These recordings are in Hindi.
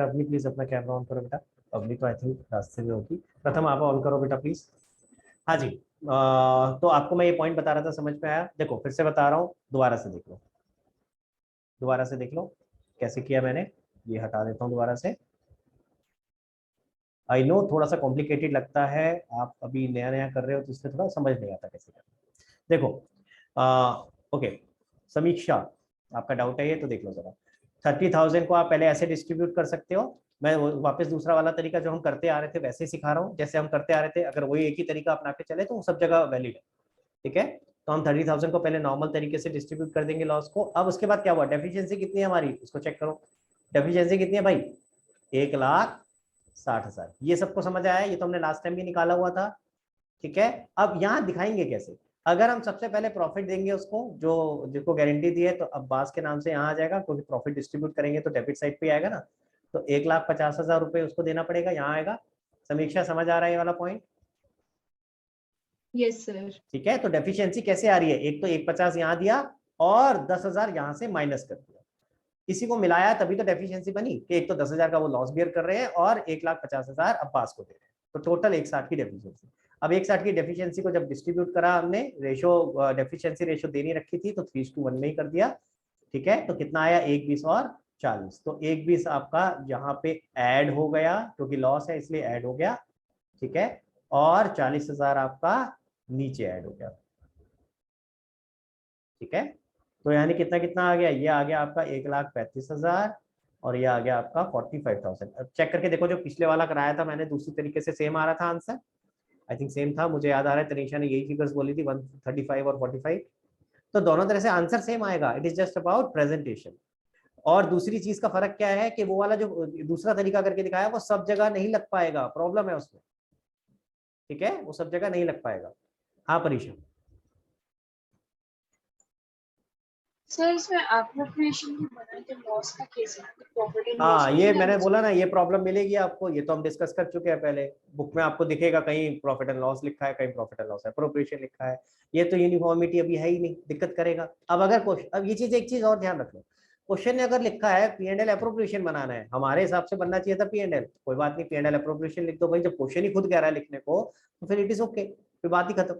अवनी प्लीज अपना कैमरा ऑन करो बेटा। अवनी तो आई थिंक रास्ते में होगी। प्रथम आप ऑन करो बेटा प्लीज। हाँ जी। तो आपको मैं ये पॉइंट बता रहा था, समझ में आया? देखो फिर से बता रहा हूँ, दोबारा से देख लो, दोबारा से देख लो कैसे किया मैंने। ये हटा देता हूँ दोबारा से। आई नो थोड़ा सा कॉम्प्लिकेटेड लगता है, आप अभी नया नया कर रहे हो तो इसलिए थोड़ा समझ नहीं आता कैसे करना। देखो ओके, समीक्षा आपका डाउट है ये तो देख लो जरा। 30,000 को आप पहले ऐसे डिस्ट्रीब्यूट कर सकते हो। मैं वापस दूसरा वाला तरीका जो हम करते आ रहे थे वैसे ही सिखा रहा हूँ, जैसे हम करते आ रहे थे। अगर वही एक ही तरीका अपना के चले तो वो सब जगह वैलिड है। ठीक है, तो हम 30,000 को पहले नॉर्मल तरीके से डिस्ट्रीब्यूट कर देंगे लॉस को। अब उसके बाद क्या हुआ, डेफिशिएंसी कितनी है हमारी, उसको चेक करो। डेफिशिएंसी कितनी है भाई, 1,60,000। ये सबको समझ आया? ये तो हमने लास्ट टाइम भी निकाला हुआ था। ठीक है, अब यहाँ दिखाएंगे कैसे। अगर हम सबसे पहले प्रॉफिट देंगे उसको, जो जिसको गारंटी दी है, तो अब्बास के नाम से यहाँ आ जाएगा, क्योंकि प्रॉफिट डिस्ट्रीब्यूट करेंगे तो डेबिट साइड पे आएगा ना। तो 1,50,000 रुपए उसको देना पड़ेगा, यहाँ आएगा। समीक्षा समझ आ रहा है ये वाला पॉइंट? Yes sir. ठीक है, तो डेफिशिएंसी कैसे आ रही है, एक तो 1,50,000 यहाँ दिया और 10,000 यहाँ से माइनस कर दिया, इसी को मिलाया तभी तो डेफिशिएंसी बनी कि एक तो 10,000 का वो लॉस बियर कर रहे हैं और 1,50,000 अब्बास को दे रहे हैं, तो टोटल 1,60 की डेफिशिएंसी। अब 1,60 की डेफिशिएंसी को जब डिस्ट्रीब्यूट करा हमने, रेशो डेफिशिएंसी रेशो देनी रखी थी तो 3:1 में ही कर दिया। ठीक है, तो कितना आया, 1,20 और 40, तो 1,20 आपका यहाँ पे ऐड हो गया, क्योंकि लॉस है इसलिए ऐड हो गया। ठीक है, और 40,000 आपका नीचे ऐड हो गया। ठीक है, तो यानी कितना कितना आ गया, ये आ गया आपका 1,35,000 और ये आ गया आपका 45,000। अब चेक करके देखो, जो पिछले वाला कराया था मैंने दूसरी तरीके से सेम आ रहा था आंसर, आई थिंक सेम था, मुझे याद आ रहा है तनीषा ने यही फिगर्स बोली थी, 135 और 45। तो दोनों तरह से आंसर सेम आएगा, it is just about presentation. और दूसरी चीज का फर्क क्या है कि वो वाला जो दूसरा तरीका करके दिखाया वो सब जगह नहीं लग पाएगा, प्रॉब्लम है उसमें। ठीक है, वो सब जगह नहीं लग पाएगा। हाँ परीक्षा। सर इसमें एप्रोप्रिएशन भी बना के लॉस का केस है, प्रॉफिट एंड लॉस हाँ, ये मैंने बोला ना, ये प्रॉब्लम मिलेगी आपको, ये तो हम डिस्कस कर चुके हैं पहले। बुक में आपको दिखेगा कहीं प्रॉफिट एंड लॉस लिखा है, कहीं प्रॉफिट एंड लॉस एप्रोप्रिएशन लिखा है। ये तो यूनिफॉर्मिटी अभी है ही नहीं, दिक्कत करेगा। अब अगर क्वेश्चन, अब ये चीज, एक चीज और ध्यान रखना, क्वेश्चन ने अगर लिखा है P&L एप्रोप्रिएशन बनाना है, हमारे हिसाब से बनना चाहिए था P&L, कोई बात नहीं, P&L एप्रोप्रिएशन लिख दो भाई। जब क्वेश्चन ही खुद कह रहा है लिखने को तो फिर इट इज ओके, फिर बात ही खत्म।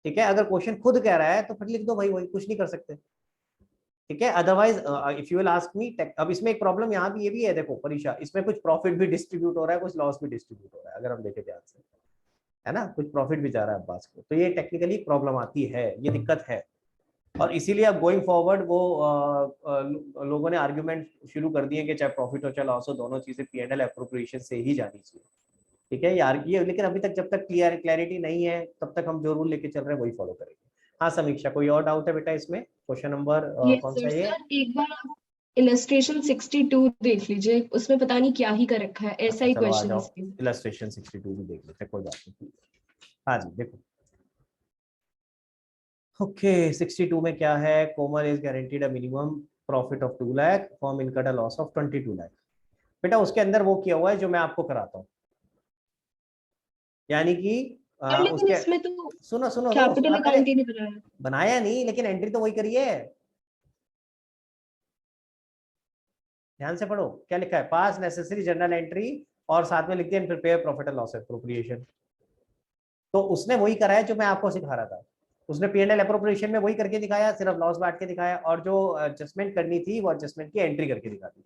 ठीक है, अगर क्वेश्चन खुद कह रहा है तो फिर लिख दो भाई, वही, कुछ नहीं कर सकते। ठीक है, otherwise if you will ask me, अब इसमें एक प्रॉब्लम यहाँ भी ये भी है, देखो परीक्षा, इसमें कुछ प्रॉफिट भी डिस्ट्रीब्यूट हो रहा है, कुछ लॉस भी डिस्ट्रीब्यूट हो रहा है, अगर हम देखें ध्यान से, है ना, कुछ प्रॉफिट भी जा रहा है अब्बास को, तो ये टेक्निकली प्रॉब्लम आती है, ये दिक्कत है। और इसीलिए अब गोइंग फॉरवर्ड वो लोगों ने आर्ग्यूमेंट शुरू कर दिए कि चाहे प्रॉफिट हो चाहे लॉस हो, दोनों चीजें P&L एप्रोप्रिएशन से ही जानी चाहिए। ठीक है यार, ये लेकिन अभी तक जब तक क्लैरिटी नहीं है तब तक हम जो रूल लेके चल रहे हैं वही फॉलो करेंगे। हाँ समीक्षा, कोई और डाउट है बेटा इसमें? क्वेश्चन नंबर कौन सा ये? सर एक बार आप इलस्ट्रेशन 62 देख लीजिए, उसमें पता नहीं क्या ही कर रखा है, ऐसा अच्छा ही चलो आ क्वेश्चन है जाओ, इसमें। इलस्ट्रेशन 62 भी देख लेते हैं, कोई बात नहीं। हाँ जी देखो, ओके 62 में क्या है, Komal is guaranteed a minimum profit of 2 lakh, firm incurred a loss of 22 lakh. बेटा उसके अंदर वो किया हुआ है जो मैं आपको कराता हूँ, यानी कि लेकिन उसके, इसमें तो सुनो सुनो सुनो, कैपिटल पहले अकाउंट ही नहीं बनाया। बनाया नहीं, लेकिन एंट्री तो वही करी है। ध्यान से पढ़ो क्या लिखा है, पास नेसेसरी जर्नल एंट्री, और साथ में लिखते हैं prepare profit and loss appropriation. तो उसने वही करा है जो मैं आपको सिखा रहा था, उसने P&L एप्रोप्रिएशन में वही करके दिखाया, सिर्फ लॉस बांट के दिखाया, और जो एडजस्टमेंट करनी थी वो एडजस्टमेंट की एंट्री करके दिखा दी।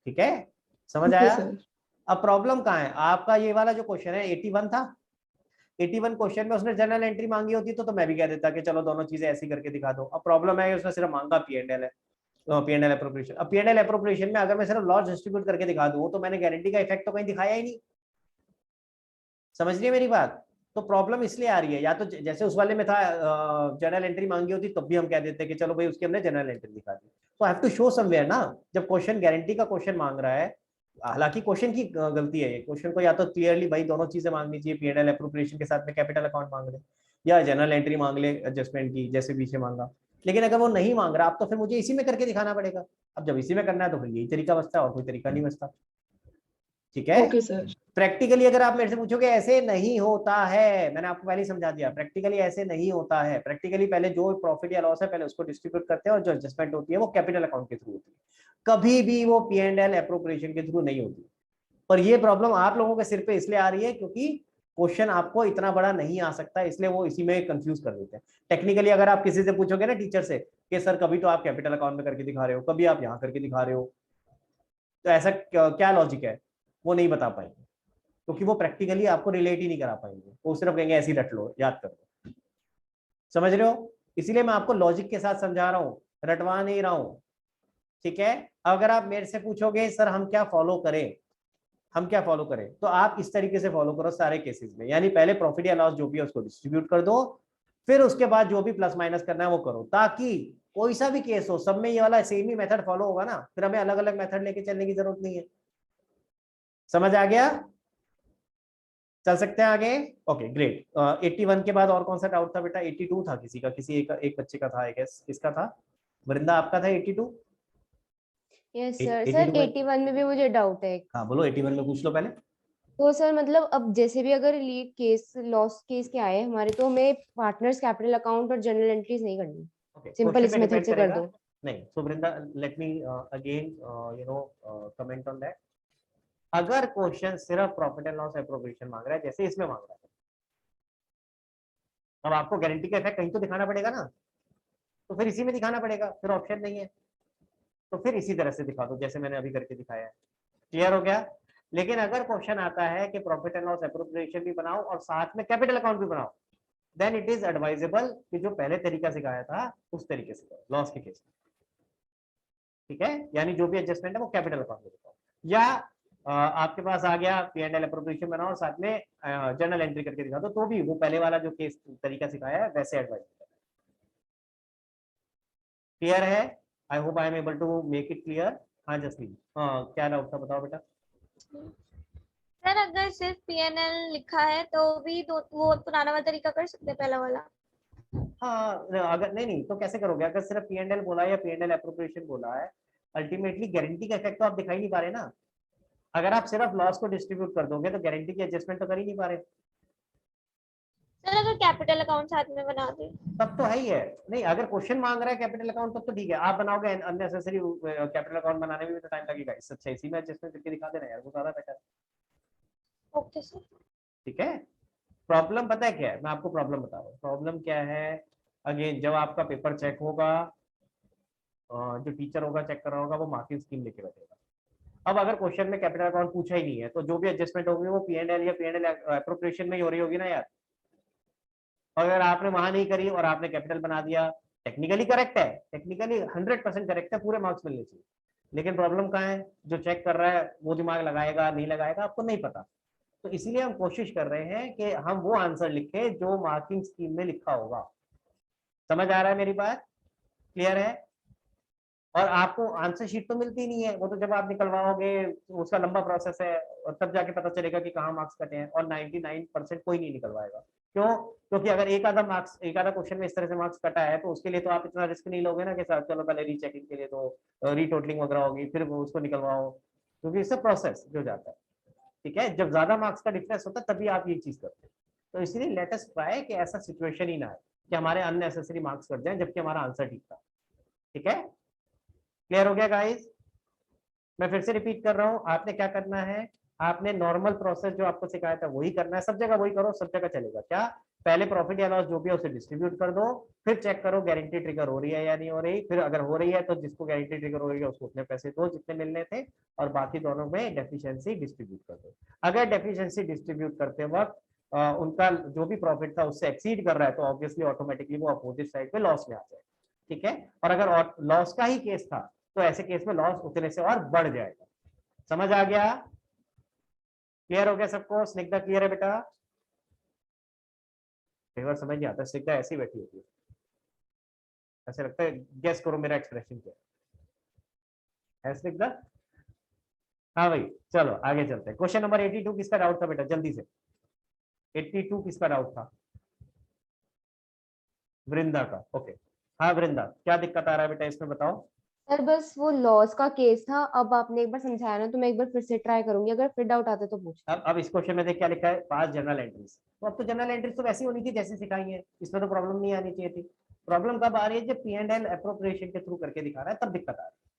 ठीक है, समझ ओके आया? सर। अब प्रॉब्लम कहाँ है आपका, ये वाला जो क्वेश्चन है 81 था, 81 क्वेश्चन में उसने जर्नल एंट्री मांगी होती तो मैं भी कह देता कि चलो दोनों चीजें ऐसी करके दिखा दो। अब प्रॉब्लम है उसने सिर्फ मांगा P&L है, P&L एप्रोप्रिएशन। अब P&L एप्रोप्रिएशन में अगर मैं सिर्फ लॉस डिस्ट्रीब्यूट करके दिखा दूं तो मैंने गारंटी का इफेक्ट तो कहीं दिखाया ही नहीं। समझ रही है मेरी बात? तो प्रॉब्लम इसलिए आ रही है, या तो जैसे उस वाले में था जर्नल एंट्री मांगी होती तब भी हम कह देते कि चलो भाई उसके हमने जर्नल एंट्री दिखा दी, तो I have to show somewhere ना। जब क्वेश्चन गारंटी का क्वेश्चन मांग रहा है, हालांकि क्वेश्चन की गलती है, ये क्वेश्चन को या तो क्लियरली भाई दोनों चीजें मांगनी चाहिए, P&L एप्रोप्रिएशन के साथ में कैपिटल अकाउंट मांग ले, या जनरल एंट्री मांग ले एडजस्टमेंट की जैसे पीछे मांगा। लेकिन अगर वो नहीं मांग रहा, अब तो फिर मुझे इसी में करके दिखाना पड़ेगा। अब जब इसी में करना है तो फिर यही तरीका बचता है, और कोई तरीका नहीं बचता। ठीक है। Okay sir. प्रैक्टिकली अगर आप मेरे से पूछोगे ऐसे नहीं होता है, मैंने आपको पहले ही समझा दिया, प्रैक्टिकली ऐसे नहीं होता है। प्रैक्टिकली पहले जो प्रॉफिट या लॉस है पहले उसको डिस्ट्रीब्यूट करते हैं और जो एडजस्टमेंट होती है वो कैपिटल अकाउंट के थ्रू होती है, कभी भी वो P&L एप्रोप्रिएशन के थ्रू नहीं होती। पर ये प्रॉब्लम आप लोगों के सिर पे इसलिए आ रही है क्योंकि क्वेश्चन आपको इतना बड़ा नहीं आ सकता, इसलिए वो इसी में कंफ्यूज कर देते हैं। टेक्निकली अगर आप किसी से पूछोगे ना टीचर से कि सर कभी तो आप कैपिटल अकाउंट में करके दिखा रहे हो, कभी आप यहाँ करके दिखा रहे हो, तो ऐसा क्या लॉजिक है, वो नहीं बता पाएंगे क्योंकि वो प्रैक्टिकली आपको रिलेट ही नहीं करा पाएंगे, वो सिर्फ कहेंगे ऐसी रट लो, याद कर लो। समझ रहे हो? इसीलिए मैं आपको लॉजिक के साथ समझा रहा हूँ, रटवा नहीं रहा हूँ। ठीक है। अगर आप मेरे से पूछोगे सर हम क्या फॉलो करें, हम क्या फॉलो करें, तो आप इस तरीके से फॉलो करो सारे केसेस में, यानी पहले प्रॉफिट या लॉस जो भी है उसको डिस्ट्रीब्यूट कर दो, फिर उसके बाद जो भी प्लस माइनस करना है वो करो, ताकि कोई सा भी केस हो सब में ये वाला सेम ही मेथड फॉलो होगा ना, फिर हमें अलग अलग मेथड लेके चलने की जरूरत नहीं है। समझ आ गया? चल सकते हैं आगे। Okay great. 81 के बाद और कौन सा डाउट था बेटा? 82 था किसी का, किसी एक बच्चे का था आई गेस। किसका था? वृंदा आपका था 82? Yes sir. 82 सर में 81 में भी मुझे डाउट है एक। हाँ बोलो, 81 में पूछ लो पहले। तो सर मतलब अब जैसे भी अगर ये केस लॉस केस के आए हमारे, तो हमें पार्टनर्स कैपिटल अकाउंट और जर्नल एंट्रीज नहीं करनी, ओके, सिंपल क्वेश्चन इस पे मेथड डिपेंड से कर करेगा। दो। नहीं, so Vrinda let me again comment on that. अगर क्वेश्चन सिर्फ प्रॉफिट एंड लॉस एप्रोप्रिएशन मांग रहा है जैसे इसमें मांग रहा है, अब आपको गारंटी का इफेक्ट कहीं तो दिखाना पड़ेगा ना, तो फिर इसी में दिखाना पड़ेगा, फिर ऑप्शन नहीं है, तो फिर इसी तरह से दिखा दो जैसे मैंने अभी करके दिखाया है। क्लियर हो गया? लेकिन अगर क्वेश्चन आता है कि प्रॉफिट एंड लॉस एप्रोप्रिएशन भी बनाओ और साथ में कैपिटल अकाउंट भी बनाओ, देन इट इज एडवाइजेबल कि जो पहले तरीका सिखाया था उस तरीके से करो लॉस के केस में। ठीक है, यानी जो भी एडजस्टमेंट है वो कैपिटल अकाउंट में दिखाओ, या आपके पास आ गया P&L एप्रोप्रिएशन बनाओ और साथ में जर्नल एंट्री करके दिखा दो, तो भी वो पहले वाला जो केस तरीका सिखाया है वैसे एडवाइस। क्लियर है? I hope I am able to make it clear. हाँ जसमीन, हाँ क्या डाउट था बताओ बेटा। सर अगर सिर्फ PNL लिखा है तो भी वो पुराना वाला तरीका कर सकते हैं, पहला वाला? हाँ अगर नहीं नहीं तो कैसे करोगे? अगर सिर्फ P&L बोला या P&L एप्रोप्रिएशन बोला है, अल्टीमेटली गारंटी का इफेक्ट तो आप दिखा ही नहीं पा रहे ना। अगर आप सिर्फ लॉस को डिस्ट्रीब्यूट कर दोगे तो गारंटी की एडजस्टमेंट तो कर ही नहीं पा रहे। सर अगर कैपिटल अकाउंट साथ में बना दे? तब तो है ही है। नहीं, अगर क्वेश्चन मांग रहा है कैपिटल अकाउंट तब तो ठीक है, आप बनाओगे अननेसेसरी कैपिटल अकाउंट बनाने में भी तो टाइम लगेगा, इससे अच्छा इसी में एडजस्टमेंट करके दिखा देना यार, वो ज्यादा बेटर है। Okay sir. ठीक है। प्रॉब्लम पता है क्या है? मैं आपको प्रॉब्लम बता रहा हूँ। प्रॉब्लम क्या है? अगेन जब आपका पेपर चेक होगा, जो टीचर होगा चेक कर रहा होगा वो मार्किंग स्कीम लेके बैठेगा। अब अगर क्वेश्चन में कैपिटल अकाउंट पूछा ही नहीं है तो जो भी एडजस्टमेंट होगी वो P&L या P&L एप्रोप्रिएशन में ही हो रही होगी ना यार। अगर आपने वहां नहीं करी और आपने कैपिटल बना दिया, टेक्निकली करेक्ट है, टेक्निकली 100% करेक्ट है, पूरे मार्क्स मिलने चाहिए, लेकिन प्रॉब्लम कहाँ है? जो चेक कर रहा है वो दिमाग लगाएगा नहीं लगाएगा आपको नहीं पता। तो इसीलिए हम कोशिश कर रहे हैं कि हम वो आंसर लिखे जो मार्किंग स्कीम में लिखा होगा। समझ आ रहा है मेरी बात? क्लियर है? और आपको आंसर शीट तो मिलती नहीं है, वो तो जब आप निकलवाओगे उसका लंबा प्रोसेस है और तब जाके पता चलेगा कि कहाँ मार्क्स कटे हैं, और 99% कोई नहीं निकलवाएगा। क्यों? क्योंकि अगर एक आधा मार्क्स, एक आधा क्वेश्चन में इस तरह से मार्क्स कटा है तो उसके लिए तो आप इतना रिस्क नहीं लोगे ना कि सर चलो पहले रीचेकिंग के लिए तो रीटोटलिंग वगैरह होगी फिर उसको निकलवाओ, क्योंकि इससे प्रोसेस जो जाता है। ठीक है, जब ज्यादा मार्क्स का डिफरेंस होता है तभी आप ये चीज करते हैं। तो इसीलिए लेट अस ट्राई कि ऐसा सिचुएशन ही ना आए कि हमारे अननेसेसरी मार्क्स कट जाए जबकि हमारा आंसर ठीक था। ठीक है, क्लियर हो गया गाइस? मैं फिर से रिपीट कर रहा हूं, आपने क्या करना है, आपने नॉर्मल प्रोसेस जो आपको सिखाया था वही करना है, सब जगह वही करो, सब जगह चलेगा। क्या? पहले प्रॉफिट या लॉस जो भी है उसे डिस्ट्रीब्यूट कर दो, फिर चेक करो गारंटी ट्रिगर हो रही है या नहीं हो रही, फिर अगर हो रही है तो जिसको गारंटी ट्रिगर हो रही है उसको उतने पैसे दो जितने मिलने थे, और बाकी दोनों में डेफिशिएंसी डिस्ट्रीब्यूट कर दो। अगर डेफिशिएंसी डिस्ट्रीब्यूट करते वक्त उनका जो भी प्रॉफिट था उससे एक्सीड कर रहा है तो ऑब्वियसली ऑटोमेटिकली वो अपोजिट साइड पे लॉस में आ जाए। ठीक है, और अगर लॉस का ही केस था तो ऐसे केस में लॉस उतने से और बढ़ जाएगा। समझ आ गया? क्लियर हो गया सबको? स्निग्धा क्लियर है बेटा? कई बार समझ नहीं आता, स्निग्धा ऐसी बैठी होती है, ऐसे लगता है गेस करो मेरा एक्सप्रेशन क्या है स्निग्धा? हाँ भाई, चलो आगे चलते हैं। क्वेश्चन नंबर 82 किसका डाउट था बेटा जल्दी से? 82 किसका डाउट था? वृंदा का। ओके, हाँ वृंदा क्या दिक्कत आ रहा है बेटा इसमें बताओ। सर बस वो लॉस का केस था, अब आपने एक बार समझाया ना तो मैं एक बार फिर से ट्राई करूंगी, अगर फिर डाउट आता तो पूछ। अब इस क्वेश्चन में देख क्या लिखा है, पास जनरल एंट्रीज। तो अब तो जनरल एंट्रीज तो वैसी होनी थी जैसी सिखाई है, इसमें तो प्रॉब्लम नहीं आनी चाहिए थी। प्रॉब्लम कब आ रही है, जब P&L अप्रोप्रिएशन के थ्रू करके दिखा रहा है तब दिक्कत आ रही है।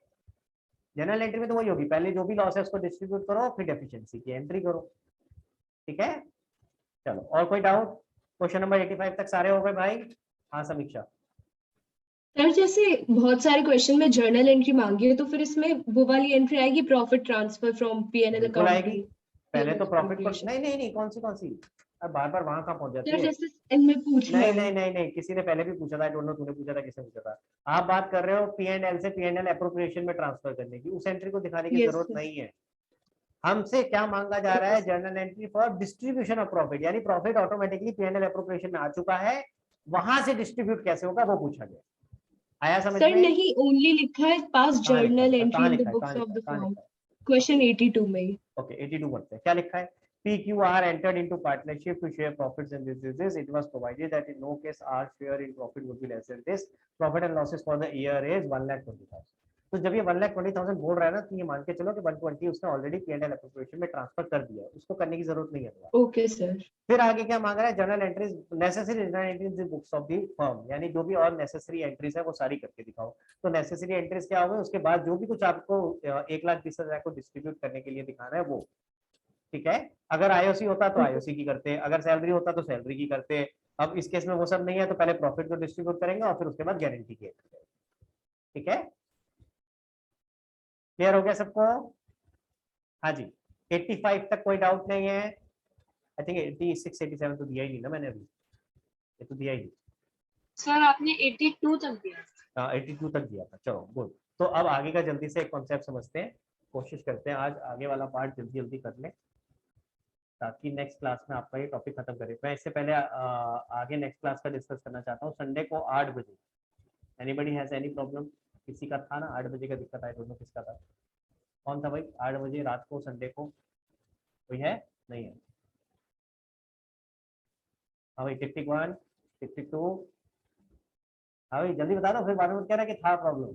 जनरल एंट्री में तो वही होगी, पहले जो भी लॉस है उसको डिस्ट्रीब्यूट करो, फिर डेफिशिएंसी की एंट्री करो। ठीक है, चलो और कोई डाउट? क्वेश्चन नंबर 85 तक सारे हो गए भाई? हाँ समीक्षा। सर जैसे बहुत सारे क्वेश्चन में जर्नल एंट्री मांगी है, तो फिर इसमें वो वाली एंट्री आएगी, प्रॉफिट ट्रांसफर फ्रॉम पीएनएल बिल्कुल अकाउंट आएगी, पहले तो प्रॉफिट को नहीं नहीं नहीं, कौन सी, अब बार बार वहां कहाँ पहुंच जाती सर है? जैसे इनमें पूछा नहीं है। नहीं नहीं नहीं, किसी ने पहले भी पूछा था, आई डोंट नो तूने पूछा था किसने पूछा था। आप बात कर रहे हो P&L से P&L अप्रोप्रिएशन में ट्रांसफर करने की, उस एंट्री को दिखाने की यस जरूरत सर। नहीं है। हमसे क्या मांगा जा रहा है, journal entry for distribution of profit, यानी प्रॉफिट ऑटोमेटिकली P&L अप्रोप्रिएशन में आ चुका है, वहां से डिस्ट्रीब्यूट कैसे होगा वो पूछा गया। आया समझ सर में? नहीं, ओनली लिखा है पास कहाँ लिखा जर्नल है, एंट्री कहाँ इन द लिखा है, बुक्स कहाँ ऑफ लिखा है, द कहाँ फर्म, लिखा है? क्वेश्चन 82 में ही। ओके 82 पढ़ते हैं, क्या लिखा है? PQR entered into partnership to share profits and this. It was provided that in no case our share in profit would be less than this. Profit and losses for the year is 1,20,000. तो जब ये 1,20,000 बोल रहा है ना, तो ये मान के चलो कि 120 उसने ऑलरेडी P&L अप्रोप्रिएशन में ट्रांसफर कर दिया है, उसको करने की जरूरत नहीं है दोबारा। Okay sir. फिर आगे क्या मांग रहा है, general entries necessary general entries in books of the firm, यानी जो भी और नेसेसरी एंट्रीज है वो सारी करके दिखाओ। तो नेसेसरी एंट्रीज क्या होगी, उसके बाद जो भी कुछ आपको 1,20,000 को डिस्ट्रीब्यूट करने के लिए दिखाना है वो। ठीक है, अगर आईओसी होता तो आईओसी की करते, अगर सैलरी होता तो सैलरी की करते। अब इस केस में वो सब नहीं है, तो पहले प्रॉफिट को डिस्ट्रीब्यूट करेंगे और फिर उसके बाद गारंटी की। ठीक है, क्लियर हो गया सबको? हाँ जी, 85 तक कोई डाउट नहीं है? आई थिंक 86 87 तो दिया ही नहीं ना मैंने अभी, ये तो दिया ही नहीं। सर आपने 82 तक दिया। हाँ 82 तक दिया था, चलो गुड। तो अब आगे का जल्दी से एक कॉन्सेप्ट समझते हैं, कोशिश करते हैं आज आगे वाला पार्ट जल्दी जल्दी कर लें, ताकि नेक्स्ट क्लास में आपका ये टॉपिक खत्म करें। मैं इससे पहले आगे नेक्स्ट क्लास का डिस्कस करना चाहता हूँ, संडे को 8 बजे। Anybody has any problem? किसी का था ना 8 बजे का दिक्कत है, दोनों किसका था? कौन था भाई 8 बजे रात को संडे को? कोई है? नहीं है? हाँ भाई, टिक टिक 1 टिक टिक 2। हाँ भाई जल्दी बता दो, फिर बाद में कह रहा है कि था प्रॉब्लम।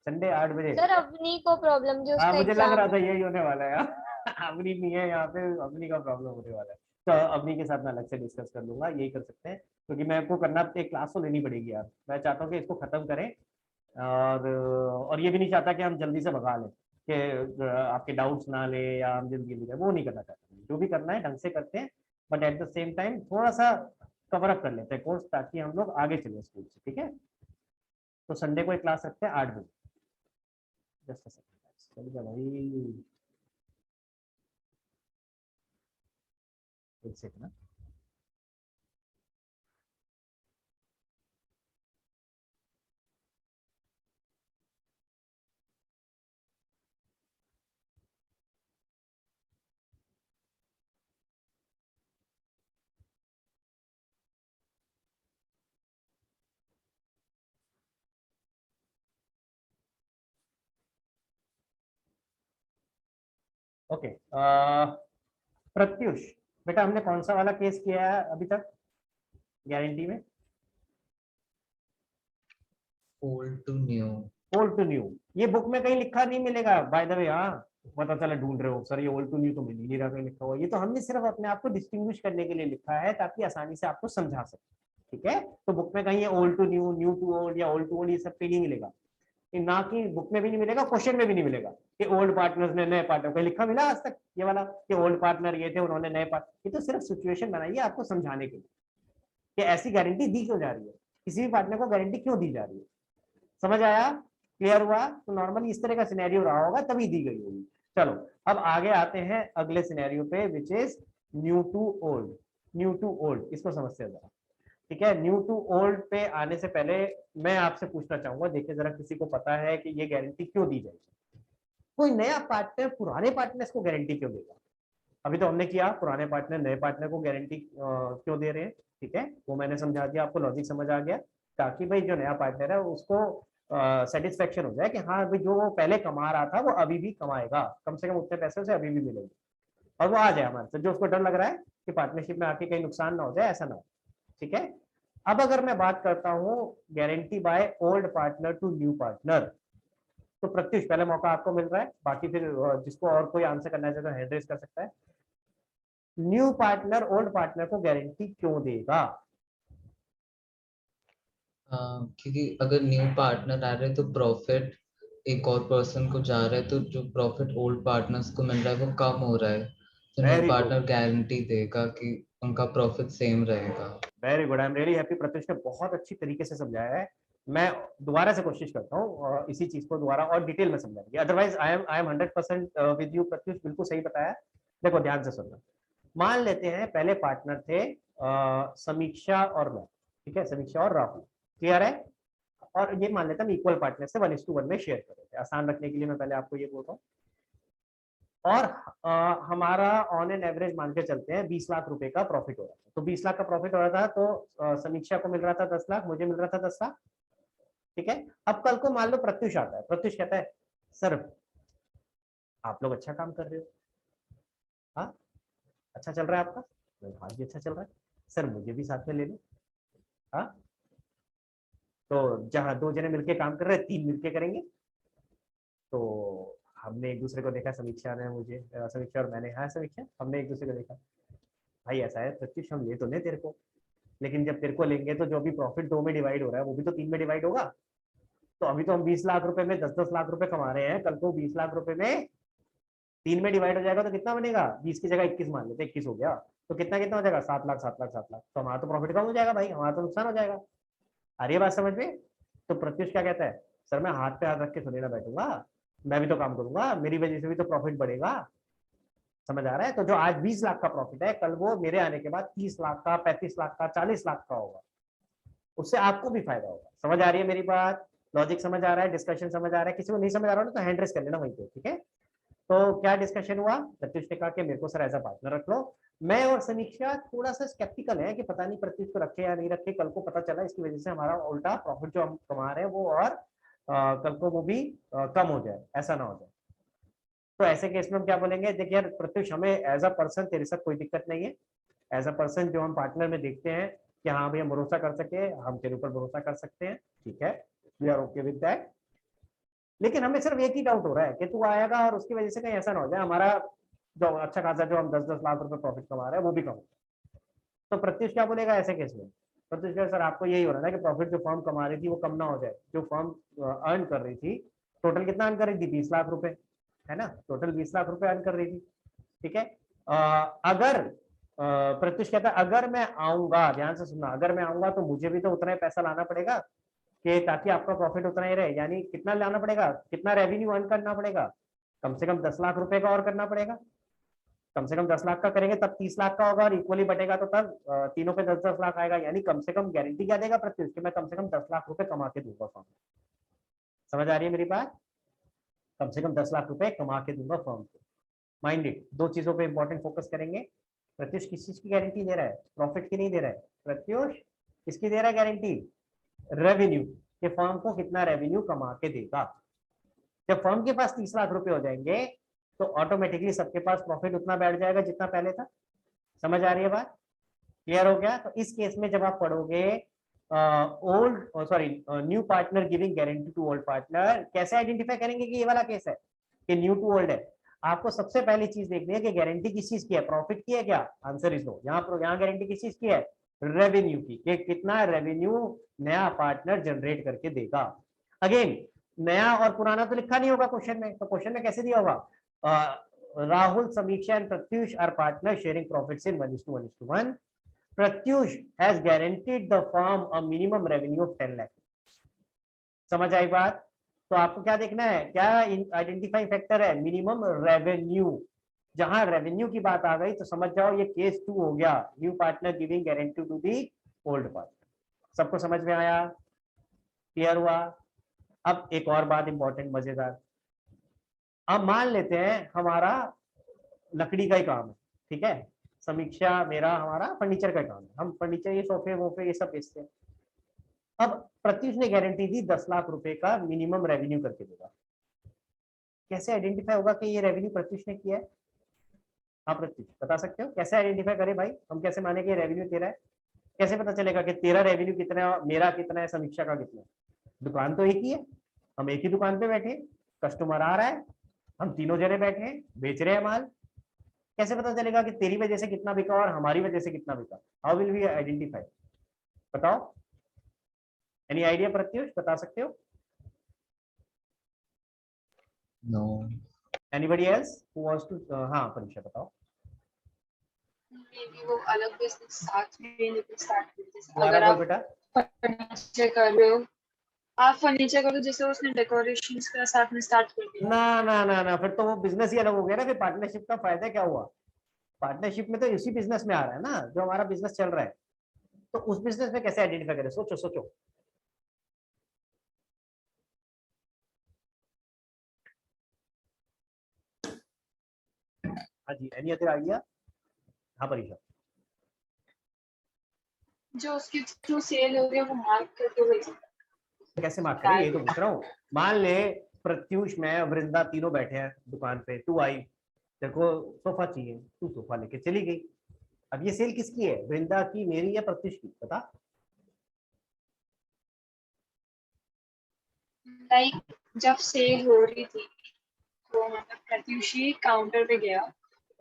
संडे 8 बजे। सर अवनी को प्रॉब्लम जो हाँ उसका मुझे लग एग्जाम। रहा था यही होने वाला है अवनी नहीं है यहाँ पे, अवनी का प्रॉब्लम होने वाला है। तो अवनी के साथ मैं अलग से डिस्कस कर लूंगा, यही कर सकते हैं, क्योंकि मैं आपको करना एक क्लास तो लेनी पड़ेगी यार। मैं चाहता हूँ कि इसको खत्म करें, और ये भी नहीं चाहता कि हम जल्दी से भगा लें, कि आपके डाउट्स ना ले या हम जल्दी जल्दी वो नहीं करना चाहते। जो भी करना है ढंग से करते हैं, but at the same time थोड़ा सा कवर अप कर लेते हैं कोर्स, ताकि हम लोग आगे चले स्कूल से। ठीक है, तो संडे को एक क्लास रखते हैं 8 बजे। जस्ट चल गया भाई, एक सेकंड ना। ओके प्रत्युष बेटा, हमने कौन सा वाला केस किया है अभी तक गारंटी में? Old to new. Old to new, ये बुक में कहीं लिखा नहीं मिलेगा बाय द वे। हाँ पता चला ढूंढ रहे हो सर, ये ओल्ड टू न्यू तो मिल ही नहीं रहा कहीं लिखा हुआ। ये तो हमने सिर्फ अपने आप को डिस्टिंग्विश करने के लिए लिखा है, ताकि आसानी से आपको समझा सके। ठीक है, तो बुक में कहीं old to new, new to old या ओल्ड टू ओल्ड ये सब कहीं नहीं मिलेगा। ना कि बुक में भी नहीं मिलेगा, क्वेश्चन में भी नहीं मिलेगा कि ओल्ड पार्टनर्स ने नए पार्टनर को लिखा मिला आज तक ये वाला कि ओल्ड पार्टनर ये थे उन्होंने नए पार्टनर। ये तो सिर्फ सिचुएशन बनाई है आपको समझाने के लिए कि ऐसी गारंटी दी क्यों जा रही है, किसी भी पार्टनर को गारंटी क्यों दी जा रही है। समझ आया? क्लियर हुआ? तो नॉर्मली इस तरह का सिनेरियो रहा होगा तभी दी गई होगी। चलो अब आगे आते हैं अगले सिनेरियो पे, which is new to old. New to old इसको समझते हैं जरा। ठीक है, न्यू टू ओल्ड पे आने से पहले मैं आपसे पूछना चाहूंगा, देखिए जरा किसी को पता है कि ये गारंटी क्यों दी जाएगी? कोई नया पार्टनर पुराने पार्टनर्स को गारंटी क्यों देगा? अभी तो हमने किया, पुराने पार्टनर नए पार्टनर को गारंटी क्यों दे रहे हैं? ठीक है, वो मैंने समझा दिया, आपको लॉजिक समझ आ गया, ताकि भाई जो नया पार्टनर है उसको सेटिस्फेक्शन हो जाए कि हाँ भाई जो वो पहले कमा रहा था वो अभी भी कमाएगा, कम से कम उतने पैसे उसे अभी भी मिलेंगे, और वो आ जाए हमारे साथ। जो उसको डर लग रहा है कि पार्टनरशिप में आके कहीं नुकसान ना हो जाए, ऐसा ना हो। ठीक है, अब अगर मैं बात करता हूँ guarantee by old partner to new partner, तो प्रत्युष पहले मौका आपको मिल रहा है, बाकी फिर जिसको और कोई आंसर करना चाहे तो हैंड रेज कर सकता है। न्यू पार्टनर ओल्ड पार्टनर को गारंटी क्यों देगा? क्योंकि अगर न्यू पार्टनर आ रहे हैं तो प्रॉफिट एक और पर्सन को जा रहा है, तो जो प्रॉफिट ओल्ड पार्टनर्स को मिल रहा है वो कम हो रहा है, तो new very good, partner guarantee देगा कि उनका प्रॉफिट सेम रहेगा। Very good, I am really happy. Pratyush ने बहुत अच्छी तरीके से समझाया है। मैं दोबारा से कोशिश करता हूँ और इसी चीज को दोबारा और डिटेल में समझाएंगे, otherwise I am 100% with you. Pratyush बिल्कुल सही बताया। देखो ध्यान से सुनना। मान लेते हैं पहले पार्टनर थे समीक्षा और मैं, ठीक है, समीक्षा और राहुल, क्लियर है? और ये मान लेते हैं इक्वल पार्टनर से 1:1 में शेयर कर रहे थे। आसान रखने के लिए मैं पहले आपको ये बोलता हूँ। और हमारा ऑन एन एवरेज मान के चलते हैं 20 लाख रुपए का प्रॉफिट हो रहा था। तो 20 लाख का प्रॉफिट हो रहा था, तो समीक्षा को मिल रहा था 10 लाख, मुझे मिल रहा था 10 लाख, ठीक है। अब कल को मान लो प्रत्युष आता है। प्रत्युष कहता है सर आप लोग अच्छा काम कर रहे हो, हाँ अच्छा चल रहा है आपका, हाँ जी अच्छा चल रहा है सर, मुझे भी साथ में ले लो। हाँ तो जहां 2 जने मिलके काम कर रहे हैं 3 मिलके करेंगे। तो हमने एक दूसरे को देखा, समीक्षा ने मुझे, समीक्षा और मैंने, हाँ समीक्षा, हमने एक दूसरे को देखा, भाई ऐसा है प्रत्युष हम ले तो ले तेरे को, लेकिन जब तेरे को लेंगे तो जो भी प्रॉफिट 2 में डिवाइड हो रहा है वो भी तो 3 में डिवाइड होगा। तो अभी तो हम 20 लाख रुपए में 10-10 लाख रुपए कमा रहे हैं, कल को 20 लाख रुपए में 3 में डिवाइड हो जाएगा तो कितना बनेगा? 20 की जगह 21 मान लेते, 21 हो गया, तो कितना कितना हो जाएगा? 7 लाख 7 लाख 7 लाख। तो हमारा तो प्रॉफिट कम हो जाएगा भाई, हमारा तो नुकसान हो जाएगा। आ रही है बात समझ में? तो प्रत्युष क्या कहता है, सर मैं हाथ पे हाथ रख के थोड़ी ना बैठूंगा, मैं भी तो काम करूंगा, मेरी वजह से भी तो प्रॉफिट बढ़ेगा। समझ आ रहा है? तो जो आज 20 लाख का प्रॉफिट है, कल वो मेरे आने के बाद 30 लाख का, 35 लाख का, 40 लाख का होगा, उससे आपको भी फायदा होगा। समझ आ रही है मेरी बात? लॉजिक समझ आ रहा है? डिस्कशन समझ आ रहा है? किसी को नहीं समझ आ रहा हो तो हैंड रेस कर लेना वहीं पे, ठीक है। तो क्या डिस्कशन हुआ? प्रत्युष ने कहा कि मेरे को सर एज अ पार्टनर रख लो। मैं और समीक्षा थोड़ा सा स्केप्टिकल है कि पता नहीं प्रत्युष को रखे या नहीं रखे, कल को पता चला इसकी वजह से हमारा उल्टा प्रॉफिट जो हम कमा रहे हैं वो और कल को वो भी कम हो जाए, ऐसा ना हो जाए। तो ऐसे केस में हम क्या बोलेंगे, देखिए यार प्रत्युष, हमें एज अ पर्सन तेरे साथ कोई दिक्कत नहीं है, एज अ पर्सन जो हम पार्टनर में देखते हैं कि हाँ भाई हम भरोसा कर सके, हम तेरे ऊपर भरोसा कर सकते हैं, ठीक है, we are okay with that. लेकिन हमें सिर्फ एक ही डाउट हो रहा है कि तू आएगा और उसकी वजह से कहीं ऐसा ना हो जाए हमारा जो अच्छा खासा जो हम 10-10 लाख रुपए प्रॉफिट कमा रहे हैं वो भी कम। तो प्रत्युष क्या बोलेगा ऐसे केस में? प्रत्युष कहेगा सर आपको यही हो रहा है ना कि प्रॉफिट जो फर्म कमा रही थी वो कम ना हो जाए। जो फर्म अर्न कर रही थी, टोटल कितना अर्न कर रही थी? 20 लाख रुपए, है ना, टोटल 20 लाख रुपए अर्न कर रही थी, ठीक है। अगर प्रत्युष कहता है अगर मैं आऊंगा, ध्यान से सुनना, अगर मैं आऊंगा तो मुझे भी तो उतना ही पैसा लाना पड़ेगा कि ताकि आपका प्रॉफिट उतना ही रहे, यानी कितना लाना पड़ेगा, कितना रेवेन्यू अर्न करना पड़ेगा? कम से कम 10 लाख रुपए का और करना पड़ेगा। कम से कम 10 लाख का करेंगे तब 30 लाख का होगा, और इक्वली बटेगा तो तब तीनों पे 10-10 लाख आएगा। यानी कम से कम गारंटी क्या देगा प्रत्युष कि मैं कम से कम 10 लाख रुपए कमा के दूंगा फर्म। समझ आ रही है मेरी बात? कम से कम 10 लाख रुपए कमा के दूंगा फर्म को। माइंड इट, 2 चीजों पे इंपॉर्टेंट फोकस करेंगे। प्रत्युष किस चीज की गारंटी दे रहा है? प्रॉफिट की नहीं दे रहा है। प्रत्युष किसकी दे रहा है गारंटी? रेवेन्यू, कि फर्म को कितना रेवेन्यू कमा के देगा। जब फर्म के पास 30 लाख रुपए हो जाएंगे तो ऑटोमेटिकली सबके पास प्रॉफिट उतना बैठ जाएगा जितना पहले था। समझ आ रही है बात? क्लियर हो गया? तो इस केस में जब आप पढ़ोगे new partner giving guarantee to old partner, कैसे आइडेंटिफाई करेंगे कि ये वाला केस है कि न्यू टू ओल्ड है? आपको सबसे पहली चीज देखनी है कि गारंटी किस चीज की है, प्रॉफिट की है क्या? Answer is no. यहाँ गारंटी किस चीज की है? रेवेन्यू की, कि कितना रेवेन्यू नया पार्टनर जनरेट करके देगा। अगेन नया और पुराना तो लिखा नहीं होगा क्वेश्चन में, तो क्वेश्चन में कैसे दिया होगा? Rahul, Samiksha and Pratyush are partners sharing profits in 1:1. Pratyush has guaranteed the firm a minimum revenue of 10 lakh. समझ आई बात? तो आपको क्या देखना है, क्या आइडेंटिफाई फैक्टर है? Minimum revenue. जहां रेवेन्यू की बात आ गई तो समझ जाओ ये केस 2 हो गया, new partner giving guarantee to the old partner. सबको समझ में आया? क्लियर हुआ? अब एक और बात इंपॉर्टेंट मजेदार, अब मान लेते हैं हमारा लकड़ी का ही काम है, ठीक है, समीक्षा मेरा हमारा फर्नीचर का काम है, हम फर्नीचर ये सोफे वोफे ये सब बेचते हैं। अब प्रत्युष ने गारंटी दी 10 लाख रुपए का मिनिमम रेवेन्यू करके देगा। कैसे आइडेंटिफाई होगा कि ये रेवेन्यू प्रत्युष ने किया है? हाँ प्रत्युष बता सकते हो कैसे आइडेंटिफाई करे भाई? हम कैसे माने कि रेवेन्यू तेरा है? कैसे पता चलेगा कि तेरा रेवेन्यू कितना है, मेरा कितना है, समीक्षा का कितना है? दुकान तो एक ही है, हम एक ही दुकान पे बैठे हैं, कस्टमर आ रहा है, हम तीनों जने बैठे हैं, बेच रहे हैं माल, कैसे पता चलेगा कि तेरी वजह से कितना बिका और हमारी वजह से कितना बिका? How will we identify? बताओ, एनी आइडिया प्रत्युष, बता सकते हो? No. Anybody else who wants to? हाँ परीक्षा बताओ। मे बी वो अलग बिजनेस साथ में लेके स्टार्ट कर, जैसे दोबारा अगर बोल आप बेटा। फर्नीचर कर रहे हो, आप फर्नीचर करो, जैसे उसने डेकोरेशन का साथ में स्टार्ट कर दिया। ना ना ना ना, फिर तो वो बिजनेस ही अलग हो गया ना। फिर पार्टनरशिप का फायदा क्या हुआ? पार्टनरशिप में तो इसी बिजनेस में आ रहा है ना जो हमारा बिजनेस चल रहा है, तो उस बिजनेस में कैसे आइडेंटिफाई करें? सोचो सोचो। हाँ जी, एनी अदर आइडिया? हाँ परीक्षा। जो उसके थ्रू सेल हो रही है वो मार्क करके भेज, कैसे मार्क करें ये तो पूछ रहा हूँ। मान ले प्रत्युष, मैं, वृंदा तीनों बैठे हैं दुकान पे, तू आई, तेरे को सोफा चाहिए, तू सोफा लेके चली गई। अब ये सेल किसकी है? वृंदा की, मेरी या प्रत्युष की? बता। लाइक जब सेल हो रही थी तो मतलब प्रत्युषी काउंटर पे गया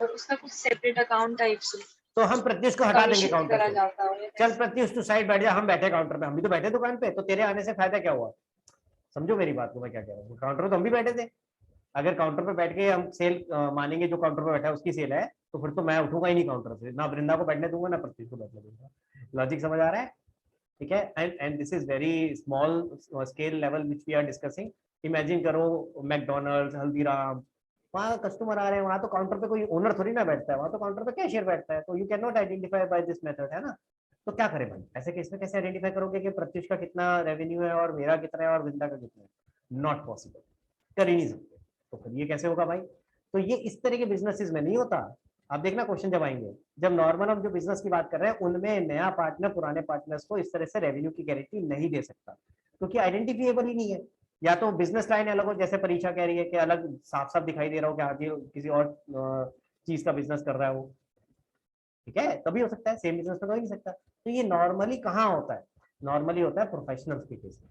और उसका कुछ सेपरेट अकाउंट टाइप से तो हम प्रत्युष को हटा देंगे कमीशन काउंटर करा से। जाता है। चल प्रत्युष तू साइड बैठ जा, हम बैठे काउंटर पे, हम भी तो बैठे दुकान पे, तो तेरे आने से फायदा क्या हुआ? समझो मेरी बात को, मैं क्या कह रहा हूँ। काउंटर पे तो हम भी बैठे थे। अगर काउंटर पे बैठ के हम सेल मानेंगे, जो काउंटर पे बैठा है उसकी सेल है, तो फिर तो मैं उठूंगा ही नहीं काउंटर से, ना वृंदा को बैठने दूंगा ना प्रत्युष को बैठने दूंगा। लॉजिक समझ आ रहा है? ठीक है। And this is very small scale level which we are discussing. Imagine करो मैकडोनल्ड्स, हल्दीराम, वहाँ कस्टमर आ रहे हैं, वहाँ तो काउंटर पे कोई ओनर थोड़ी ना बैठता है, वहाँ तो काउंटर पे कैशियर बैठता है, तो you can not identify by this method, है ना? तो क्या करें भाई, ऐसे केस में कैसे आइडेंटिफाई करोगे कि प्रत्युष का कितना रेवेन्यू है और मेरा कितना है और वृंदा का कितना है? नॉट पॉसिबल, कर ही नहीं सकते। तो फिर ये कैसे होगा भाई? तो ये इस तरह के बिजनेसेस में नहीं होता। आप देखना क्वेश्चन जब आएंगे, जब नॉर्मल हम जो बिजनेस की बात कर रहे हैं उनमें नया पार्टनर पुराने पार्टनर्स को इस तरह से रेवेन्यू की गारंटी नहीं दे सकता, क्योंकि आइडेंटिफिएबल ही नहीं है। या तो बिजनेस लाइन अलग हो, जैसे परीक्षा कह रही है कि अलग साफ साफ दिखाई दे रहा हो कि हाँ जी किसी और चीज का बिजनेस कर रहा है वो, ठीक है, तभी हो सकता है, सेम बिजनेस में तो हो ही नहीं सकता। तो ये नॉर्मली कहाँ होता है? नॉर्मली होता है प्रोफेशनल्स के केस में।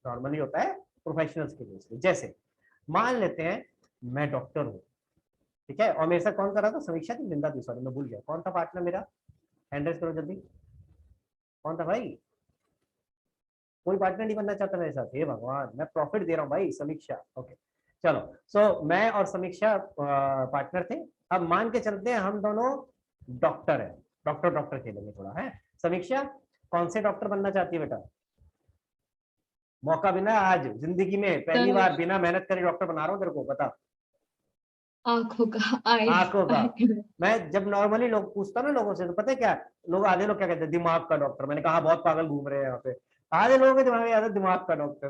नॉर्मली होता है प्रोफेशनल्स के केस में। जैसे मान लेते हैं मैं डॉक्टर हूँ, ठीक है, और मेरे साथ कौन कर रहा था? समीक्षा थी, वृंदा थी, सॉरी मैं भूल गया, कौन था पार्टनर मेरा? हैंड रेज करो जल्दी, कौन था भाई? कोई पार्टनर नहीं बनना चाहता मेरे साथ? हे भगवान, मैं प्रॉफिट दे रहा हूँ भाई, समीक्षा। ओके चलो, सो मैं और समीक्षा पार्टनर थे। अब मान के चलते हैं हम दोनों डॉक्टर है, डॉक्टर डॉक्टर खेलेंगे थोड़ा, है। समीक्षा कौन से डॉक्टर बनना चाहती है बेटा? मौका बिना, आज जिंदगी में पहली बार बिना मेहनत करे डॉक्टर बना रहा हूँ तेरे को, बता। आंखों का, आईज आंखों का। मैं जब नॉर्मली लोग पूछता ना लोगों से, तो पता है क्या लोग, आधे लोग क्या कहते हैं? दिमाग का डॉक्टर। मैंने कहा बहुत पागल घूम रहे हैं यहाँ पे, आधे लोगों के दिमाग में आता दिमाग का डॉक्टर।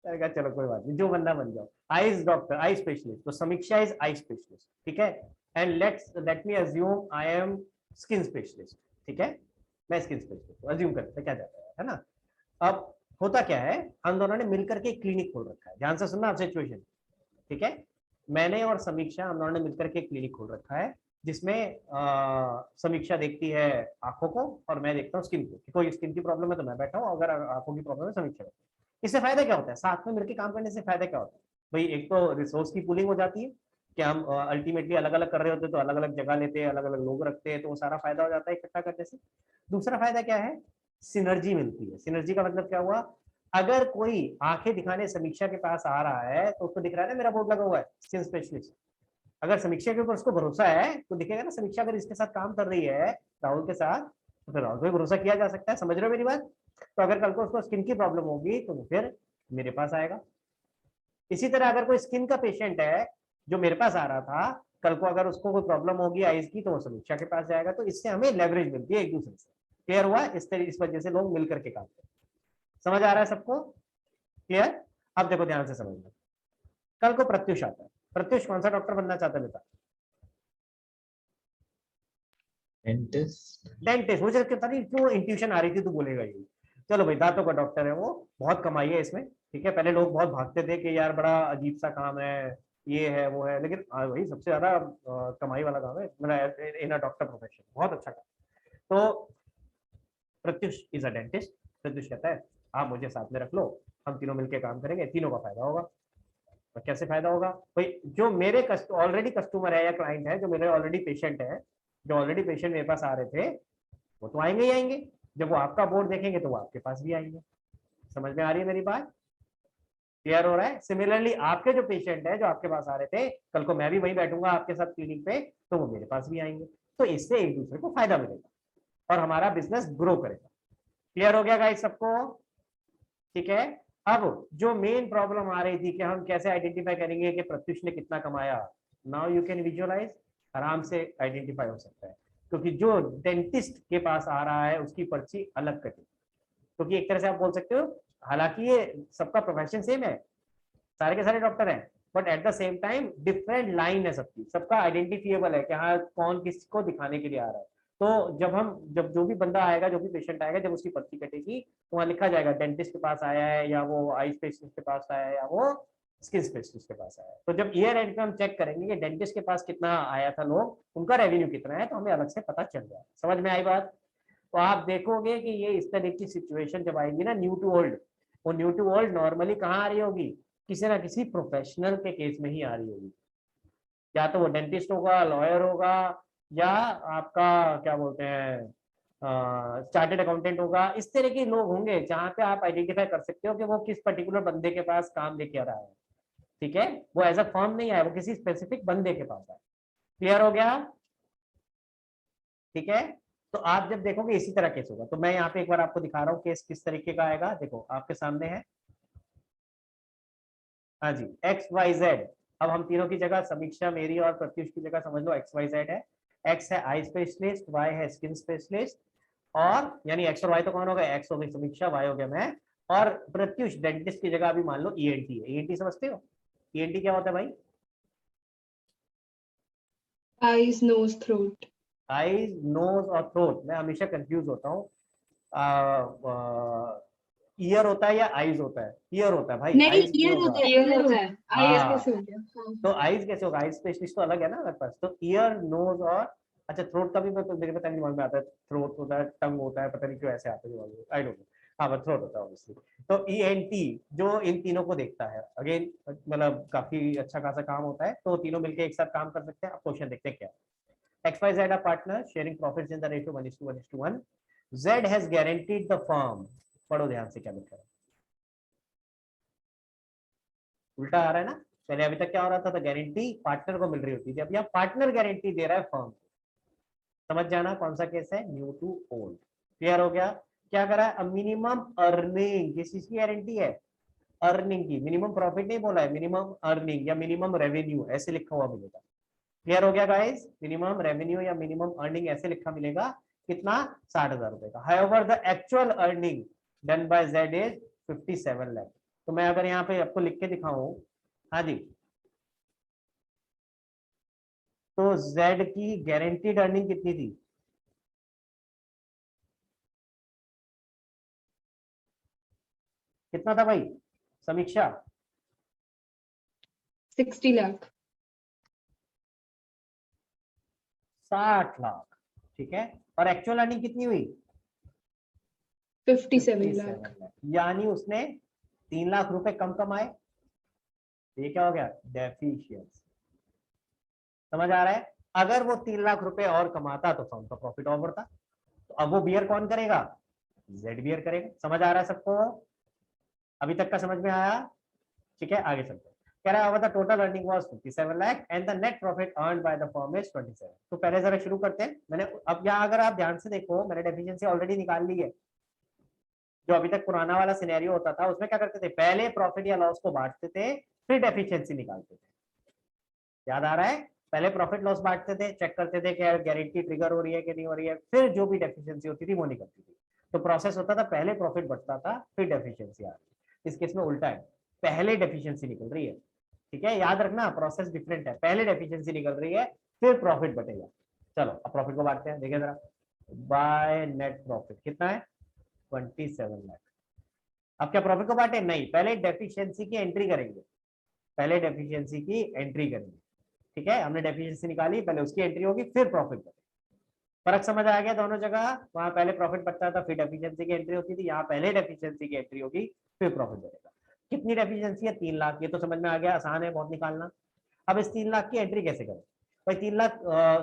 मैंने कहा चलो कोई बात नहीं, जो बनना बन जाओ। आईज डॉक्टर, आई स्पेशलिस्ट, तो समीक्षा इज आई स्पेशलिस्ट, ठीक है। And let me assume I am skin specialist, ठीक है, मैं स्किन स्पेशलिस्ट अज्यूम करते क्या जाता है ना। अब होता क्या है, हम दोनों ने मिलकर के एक क्लिनिक खोल रखा है, ध्यान से सुनना आप सिचुएशन, ठीक है। मैंने और समीक्षा, हम दोनों ने मिलकर के एक क्लिनिक खोल रखा है, जिसमें समीक्षा देखती है आंखों को और मैं देखता हूँ स्किन को, कि कोई स्किन की प्रॉब्लम है तो मैं बैठा हूँ, अगर आंखों की प्रॉब्लम है समीक्षा बैठी। इससे फायदा क्या होता है? साथ में मिलकर काम करने से फायदा क्या होता है भाई? एक तो रिसोर्स की पूलिंग हो जाती है कि हम अल्टीमेटली अलग अलग कर रहे होते हैं, तो अलग अलग जगह लेते हैं, अलग अलग लोग रखते हैं, तो वो सारा फायदा हो जाता है इकट्ठा करने से। दूसरा फायदा क्या है? सिनर्जी मिलती है। सिनर्जी का मतलब क्या हुआ? अगर कोई आंखें दिखाने समीक्षा के पास आ रहा है तो उसको दिख रहा है ना मेरा बोर्ड लगा हुआ है स्किन स्पेशलिस्ट, अगर समीक्षा के ऊपर उसको भरोसा है तो दिखेगा ना समीक्षा अगर इसके साथ काम कर रही है राहुल के साथ, तो फिर राहुल को भरोसा किया जा सकता है। समझ रहे हो मेरी बात? तो अगर कल को उसको स्किन की प्रॉब्लम होगी तो फिर मेरे पास आएगा। इसी तरह अगर कोई स्किन का पेशेंट है जो मेरे पास आ रहा था, कल को अगर उसको कोई प्रॉब्लम होगी आईज की, तो वो समीक्षा के पास जाएगा। तो इससे हमें लेवरेज मिलती है एक दूसरे से। क्लियर हुआ? इस वजह से लोग मिलकर के काम करते हैं। समझ आ रहा है सबको? क्लियर? अब देखो ध्यान से समझना, कल को प्रत्युष आता है। प्रत्युष कौन सा डॉक्टर बनना चाहता है बेटा? डेंटिस्ट। डेंटिस्ट। मुझे पता नहीं क्यों इंट्यूशन आ रही थी, तू बोलेगा ये। चलो भाई, दांतों का डॉक्टर है वो, बहुत कमाई है इसमें, ठीक है। पहले लोग बहुत भागते थे कि यार बड़ा अजीब सा काम है, ये है वो है, लेकिन वही सबसे ज्यादा कमाई वाला काम है मेरा इन अ डॉक्टर प्रोफेशन, बहुत अच्छा काम। तो Pratyush is a dentist. Pratyush कहता है आप मुझे साथ में रख लो, हम तीनों मिलकर काम करेंगे, तीनों का फायदा होगा। तो कैसे फायदा होगा भाई? जो मेरे ऑलरेडी कस्टमर है या क्लाइंट है, जो मेरे ऑलरेडी पेशेंट है, जो ऑलरेडी पेशेंट मेरे पास आ रहे थे, वो तो आएंगे ही आएंगे। जब वो आपका बोर्ड देखेंगे तो वो आपके पास भी आएंगे। समझ में आ रही है मेरी बात? क्लियर हो रहा है? सिमिलरली आपके जो पेशेंट है जो आपके पास आ रहे थे, कल को मैं भी वहीं बैठूंगा आपके साथ क्लिनिक पे, तो वो मेरे पास भी आएंगे। तो इससे एक दूसरे को फायदा मिलेगा और हमारा बिजनेस ग्रो करेगा। क्लियर हो गया गाइस सबको? ठीक है। अब जो मेन प्रॉब्लम आ रही थी कि हम कैसे आइडेंटिफाई करेंगे कि प्रत्युष ने कितना कमाया, नाउ यू कैन विजुअलाइज, आराम से आइडेंटिफाई हो सकता है। क्योंकि जो डेंटिस्ट के पास आ रहा है उसकी पर्ची अलग कटी, क्योंकि एक तरह से आप बोल सकते हो, हालांकि ये सबका प्रोफेशन सेम है, सारे के सारे डॉक्टर हैं, but at the same time different line है सबकी, सबका आइडेंटिफिएबल है कि हाँ कौन किसको दिखाने के लिए आ रहा है। तो जब जो भी बंदा आएगा, जो भी पेशेंट आएगा, जब उसकी पर्ची कटेगी तो वहाँ लिखा जाएगा डेंटिस्ट के पास आया है, या वो आई स्पेशलिस्ट के पास आया है, या वो स्किन स्पेशलिस्ट के पास आया है। तो जब ईयर एंड पे हम चेक करेंगे कि डेंटिस्ट के पास कितना आया था लोग, उनका रेवेन्यू कितना है, तो हमें अलग से पता चल जाए। समझ में आई बात? तो आप देखोगे कि ये इस तरह की सिचुएशन जब आएगी ना न्यू टू ओल्ड, वो न्यू टू ओल्ड नॉर्मली कहाँ आ रही होगी? किसी ना किसी प्रोफेशनल के केस में ही आ रही होगी। या तो वो डेंटिस्ट होगा, लॉयर होगा, या आपका क्या बोलते हैं चार्टेड अकाउंटेंट होगा। इस तरह के लोग होंगे जहां पे आप आइडेंटिफाई कर सकते हो कि वो किस पर्टिकुलर बंदे के पास काम लेके आ रहा है। ठीक है, वो एज अ फॉर्म नहीं आया, वो किसी स्पेसिफिक बंदे के पास है। क्लियर हो गया? ठीक है। तो आप जब देखोगे इसी तरह केस होगा। तो मैं यहाँ पे एक बार आपको दिखा रहा हूँ केस किस तरीके का आएगा। देखो आपके सामने है, हाँ जी, XYZ। अब हम तीनों की जगह, समीक्षा मेरी और प्रत्युष की जगह समझ लो XYZ है। X है आई स्पेशलिस्ट, Y है स्किन स्पेशलिस्ट, और यानी X और Y तो कौन हो गया? X हो गई समीक्षा, Y हो गया मैं, और प्रत्युष डेंटिस्ट की जगह अभी मान लो ENT है। ENT समझते हो? ENT क्या होता है भाई? Eyes, nose, throat. Eyes, nose और थ्रोट। मैं हमेशा कंफ्यूज होता हूँ, ईयर होता है या आईज होता है? ईयर होता है भाई, नहीं, आईज नहीं ईयर होगा। होता है, ईयर ईयर होता होता है। है। आईज हाँ, कैसे हो गया? हाँ। तो आईज कैसे होगा? आईज स्पेशलिस्ट तो अलग है ना हमारे पास। तो ईयर, नोज और अच्छा थ्रोट का भी मेरे पता नहीं दिमाग में आता है। थ्रोट होता है, टंग होता है, पता नहीं क्यों ऐसे आता है दिमाग में, आई डोंट नो। हाँ बस थ्रोट होता है ऑब्वियसली। तो ENT जो इन तीनों को देखता है, अगेन मतलब काफी अच्छा खासा काम होता है। तो तीनों मिलकर एक साथ काम कर सकते हैं। अब क्वेश्चन देखते हैं क्या। XYZ are partners sharing profits in the ratio 1:1:1. Z has guaranteed the firm. पढ़ो ध्यान से क्या लिखा है, उल्टा आ रहा है ना। पहले अभी तक क्या हो रहा था? तो गारंटी पार्टनर को मिल रही होती थी, अब यहाँ पार्टनर गारंटी दे रहा है फर्म को। समझ जाना कौन सा केस है, न्यू टू ओल्ड। क्लियर हो गया? क्या करा है? मिनिमम अर्निंग, किस चीज की गारंटी है? अर्निंग की। मिनिमम प्रॉफिट नहीं बोला है, मिनिमम अर्निंग या मिनिमम रेवेन्यू ऐसे लिखा हुआ मिलेगा। क्लियर हो गया गाइस? मिनिमम रेवेन्यू या मिनिमम अर्निंग ऐसे लिखा मिलेगा। कितना? 60,000 रुपए का। However the actual earning done by Z is 57 lakh. तो मैं अगर यहाँ पे आपको लिख के दिखाऊं, हाँ जी, तो Z की गारंटीड अर्निंग कितनी थी? कितना था भाई समीक्षा? 60 लाख। 60 लाख। ठीक है, और एक्चुअल अर्निंग कितनी हुई? 57 लाख। यानी उसने 3 लाख रुपए कम कमाए। ये क्या हो गया? डेफिशिएंसी। समझ आ रहा है? अगर वो 3 लाख रुपए और कमाता तो फर्म का प्रॉफिट और बढ़ता। तो अब वो बियर कौन करेगा? Z बियर करेगा। समझ आ रहा है सबको? अभी तक का समझ में आया? ठीक है, आगे चलते हैं। कह रहा है the total earning was 57 lakh and the net profit earned by the firm is 27। तो पहले जरा शुरू करते हैं। मैंने अब यहाँ अगर आप ध्यान से देखो, मैंने डेफिशिएंसी ऑलरेडी निकाल ली है। जो अभी तक पुराना वाला सिनेरियो होता था उसमें क्या करते थे? पहले प्रॉफिट या लॉस को बांटते थे, फिर डेफिशिएंसी निकालते थे। याद आ रहा है? पहले प्रॉफिट लॉस बांटते थे, चेक करते थे कि गारंटी ट्रिगर हो रही है कि नहीं हो रही है, फिर जो भी डेफिशिएंसी होती थी वो निकलती थी। तो प्रोसेस होता था, पहले प्रॉफिट बढ़ता था, फिर डेफिशिएंसी आ रही। इस केस में उल्टा है, पहले डेफिशिएंसी निकल रही है। ठीक है, याद रखना प्रोसेस डिफरेंट है। पहले डेफिशिएंसी निकल रही है, फिर प्रॉफिट बढ़ेगा। चलो अब प्रॉफिट को बांटते हैं, देखिए जरा। बाय नेट प्रॉफिट कितना है? 27 लाख। अब क्या प्रॉफिट को बांटे? नहीं, पहले डेफिशिएंसी की एंट्री करेंगे। पहले डेफिशिएंसी की एंट्री करेंगे। ठीक है, हमने डेफिशिएंसी निकाली, पहले उसकी एंट्री होगी, फिर प्रॉफिट बढ़ेगा। फर्क समझ आ गया दोनों जगह? वहां पहले प्रॉफिट बढ़ता था, फिर डेफिशिएंसी की एंट्री होती थी। यहाँ पहले डेफिशिएंसी की एंट्री होगी, फिर प्रॉफिट बढ़ेगा। कितनी डेफिशिएंसी है? 3 लाख। ये तो समझ में आ गया, आसान है बहुत निकालना। अब इस 3 लाख की एंट्री कैसे करें भाई? 3 लाख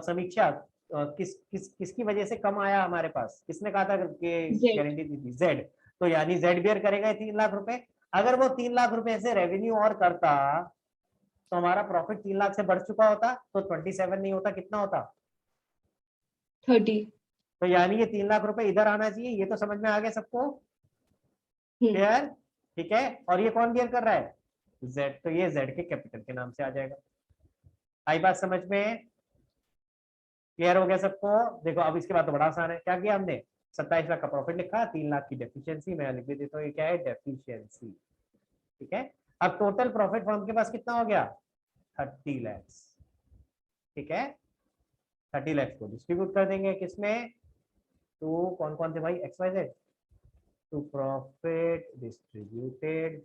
समीक्षा किसकी वजह से कम आया हमारे पास? किसने कहा था कि Z। गारंटी दी थी? जेड। तो यानी जेड बियर करेगा ये 3 लाख रुपए। अगर वो 3 लाख रुपए से रेवेन्यू और करता तो हमारा प्रॉफिट 3 लाख से बढ़ चुका होता, तो 27 नहीं होता, कितना होता? 30। तो यानी ये 3 लाख रुपए इधर आना चाहिए। ये तो समझ में आ गया सबको? क्लियर? ठीक है। और ये कौन बियर कर रहा है? जेड। तो ये जेड के कैपिटल के नाम से आ जाएगा। आई बात समझ में? क्लियर हो गया सबको? देखो अब इसके बाद तो बड़ा आसान है। क्या किया हमने? 27 लाख का प्रॉफिट लिखा, 3 लाख की डेफिशिएंसी मैं लिख देता हूँ। ये क्या है? डेफिशिएंसी। ठीक है। अब टोटल प्रॉफिट फर्म के पास कितना हो गया? 30 लाख। ठीक है। 30 लाख को डिस्ट्रीब्यूट कर देंगे किसमें? तो कौन कौन से भाई? X Y Z. To profit distributed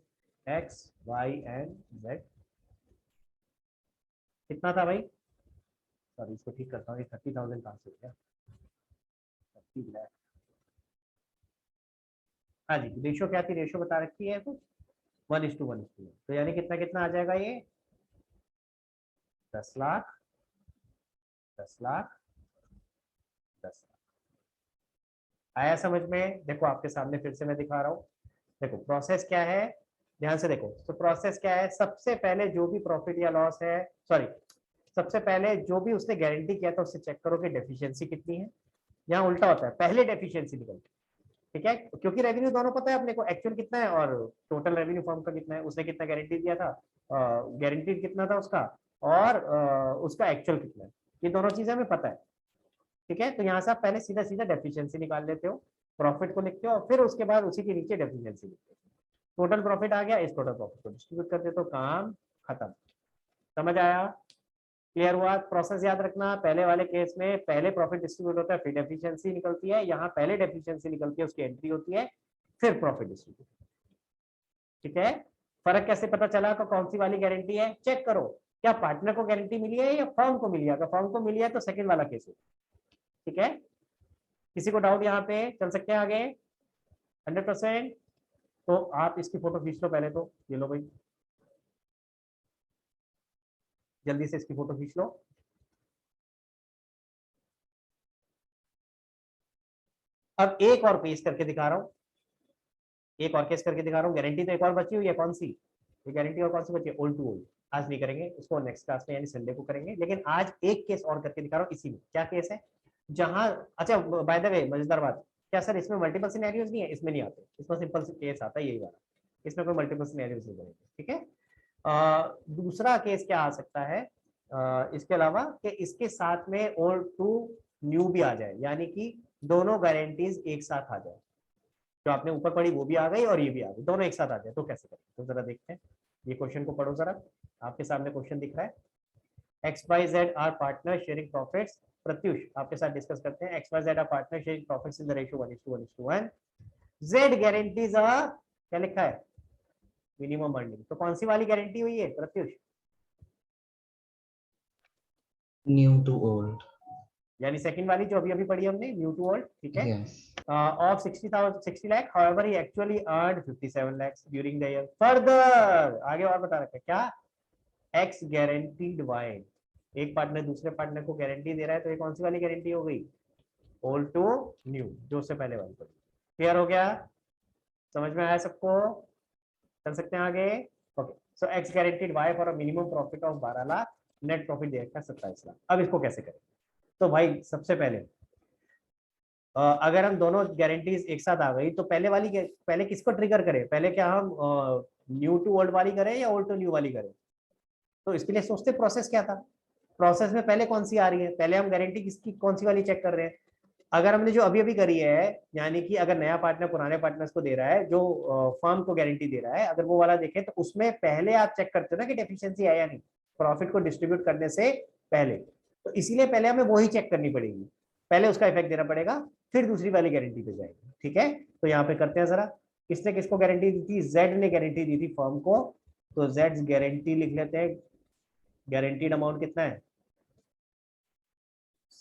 X Y and Z. कितना था भाई? सॉरी इसको ठीक करता हूँ। ये 30,000 कहाँ से हो गया? 30 लाख। हाँ जी, रेशो क्या थी? रेशो बता रखी है कुछ 1:1:1। तो यानी कितना कितना आ जाएगा ये? 10 लाख, 10 लाख, 10 लाख। आया समझ में? देखो आपके सामने फिर से मैं दिखा रहा हूँ। देखो प्रोसेस क्या है, ध्यान से देखो। तो प्रोसेस क्या है? सबसे पहले जो भी प्रॉफिट या लॉस है, सॉरी सबसे पहले जो भी उसने गारंटी किया था उससे चेक करो कि डेफिशिएंसी कितनी है। यहाँ उल्टा होता है, पहले डेफिशिएंसी निकलती है। ठीक है, क्योंकि रेवेन्यू दोनों पता है अपने को, एक्चुअल कितना है और टोटल रेवेन्यू फर्म का कितना है, उसने कितना गारंटी दिया था, गारंटी कितना था उसका, और उसका एक्चुअल कितना है, ये दोनों चीजें हमें पता है। ठीक है, तो यहाँ से आप पहले सीधा सीधा डेफिशिएंसी निकाल लेते हो, प्रॉफिट को लिखते हो और फिर उसके बाद उसी के नीचे डेफिशिएंसी लिखते हो। टोटल प्रॉफिट आ गया, इस टोटल प्रॉफिट को डिस्ट्रीब्यूट कर देते हो, काम खत्म। समझ आया? क्लियर हुआ? प्रोसेस याद रखना, पहले वाले केस में पहले प्रॉफिट डिस्ट्रीब्यूट होता है फिर डेफिशिएंसी निकलती है, यहाँ पहले डेफिशिएंसी निकलती है उसकी एंट्री होती है फिर प्रॉफिट डिस्ट्रीब्यूट। ठीक है, फर्क कैसे पता चला कि कौन सी वाली गारंटी है? चेक करो, क्या पार्टनर को गारंटी मिली है या फर्म को मिली है? अगर फर्म को मिली है तो सेकंड वाला केस है। ठीक है, किसी को डाउट यहाँ पे? चल सकते हैं आगे 100%? तो आप इसकी फोटो खींच लो पहले तो, ये लो भाई, जल्दी से इसकी फोटो खींच लो। अब एक और पेश करके दिखा रहा हूं, एक और केस करके दिखा रहा हूँ। गारंटी तो एक और बची हुई है, कौन सी? ये गारंटी और कौन सी बची है? Old to old. आज नहीं करेंगे उसको, नेक्स्ट क्लास में यानी संडे को करेंगे। लेकिन आज एक केस और करके दिखा रहा हूँ इसी में। क्या केस है? जहां, अच्छा बाय द वे मजेदार बात, क्या सर इसमें मल्टीपल सिनेरियोज नहीं है? इसमें नहीं आते, इसमें सिंपल केस आता है यही वाला, इसमें कोई मल्टीपल सिनेरियोज नहीं बनेंगे। ठीक है, दूसरा केस क्या आ सकता है इसके अलावा, कि इसके साथ में ओल्ड टू न्यू भी आ जाए, यानी कि दोनों गारंटीज एक साथ आ जाए, जो आपने ऊपर पढ़ी वो भी आ गई और ये भी आ गई, दोनों एक साथ आ जाए तो कैसे करें? तो जरा देखते हैं, ये क्वेश्चन को पढ़ो जरा, आपके सामने क्वेश्चन दिख रहा है। X Y Z are partner sharing profits. Pratyush आपके साथ डिस्कस करते हैं। X Y Z are partner sharing profits in the ratio 1:1:1। Z guarantees a, क्या लिखा है? Minimum earning. तो कौन सी वाली गारंटी हुई है प्रत्युष? New to old. यानी सेकंड वाली जो अभी अभी पढ़ी हमने, न्यू टू ओल्ड। ठीक है, yes. of 60 lakh, however he actually earned 57 lakhs during the year. Further आगे और बता रखा है क्या? X guaranteed Y, एक पार्टनर दूसरे पार्टनर को गारंटी दे रहा है, तो ये कौन सी वाली गारंटी हो गई? ओल्ड टू न्यू, जो उससे पहले वाली पड़ी। क्लियर हो गया? समझ में आया सबको? चल सकते हैं आगे? Okay, so X guaranteed Y for a minimum profit of 12 lakh, net profit दे रखा है 27 लाख। अब इसको कैसे करें? तो भाई सबसे पहले अगर हम दोनों गारंटीज एक साथ आ गई तो पहले किसको ट्रिगर करें? पहले क्या हम न्यू टू ओल्ड वाली करें या ओल्ड टू न्यू वाली करें? तो इसके लिए सोचते प्रोसेस क्या था। प्रोसेस में पहले कौन सी आ रही है? पहले हम गारंटी किसकी कौन सी वाली चेक कर रहे हैं। अगर हमने जो अभी अभी करी है, यानी कि अगर नया पार्टनर पुराने पार्टनर्स को दे रहा है, जो फर्म को गारंटी दे रहा है, अगर वो वाला देखें तो उसमें पहले आप चेक करते हो ना कि डेफिशिएंसी है या नहीं, प्रॉफिट को डिस्ट्रीब्यूट करने से पहले। तो इसीलिए पहले हमें वही चेक करनी पड़ेगी, पहले उसका इफेक्ट देना पड़ेगा, फिर दूसरी वाली गारंटी पे जाएगी। ठीक है, तो यहाँ पे करते हैं जरा, किसने किसको गारंटी दी थी? जेड ने गारंटी दी थी फर्म को, तो जेड गारंटी लिख लेते हैं। गारंटीड अमाउंट कितना है?